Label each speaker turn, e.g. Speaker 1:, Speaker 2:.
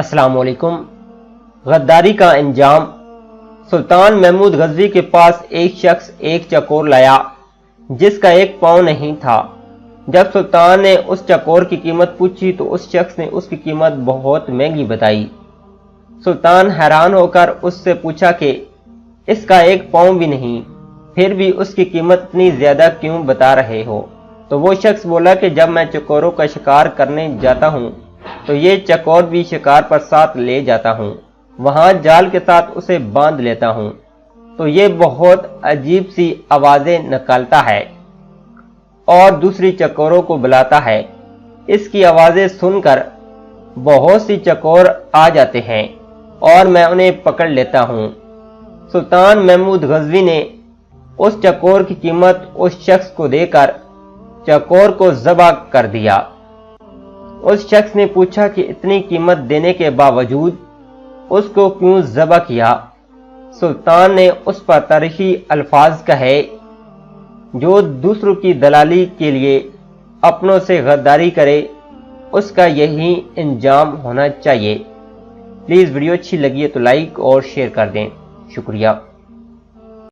Speaker 1: السلام علیکم۔ غداری کا انجام۔ سلطان محمود غزنوی کے پاس ایک شخص ایک چکور لایا جس کا ایک پاؤں نہیں تھا۔ جب سلطان نے اس چکور کی قیمت پوچھی تو اس شخص نے اس کی قیمت بہت مہنگی بتائی۔ سلطان حیران ہو کر اس سے پوچھا کہ اس کا ایک پاؤں بھی نہیں، پھر بھی اس کی قیمت اتنی زیادہ کیوں بتا رہے ہو؟ تو وہ شخص بولا کہ جب میں چکوروں کا شکار کرنے جاتا ہوں تو یہ چکور بھی شکار پر ساتھ لے جاتا ہوں، وہاں جال کے ساتھ اسے باندھ لیتا ہوں تو یہ بہت عجیب سی آوازیں نکالتا ہے اور دوسری چکوروں کو بلاتا ہے۔ اس کی آوازیں سن کر بہت سی چکور آ جاتے ہیں اور میں انہیں پکڑ لیتا ہوں۔ سلطان محمود غزنوی نے اس چکور کی قیمت اس شخص کو دے کر چکور کو ذبح کر دیا۔ اس شخص نے پوچھا کہ اتنی قیمت دینے کے باوجود اس کو کیوں ذبح کیا؟ سلطان نے اس پر تاریخی الفاظ کہے، جو دوسروں کی دلالی کے لیے اپنوں سے غداری کرے اس کا یہی انجام ہونا چاہیے۔ پلیز ویڈیو اچھی لگی ہے تو لائک اور شیئر کر دیں۔ شکریہ۔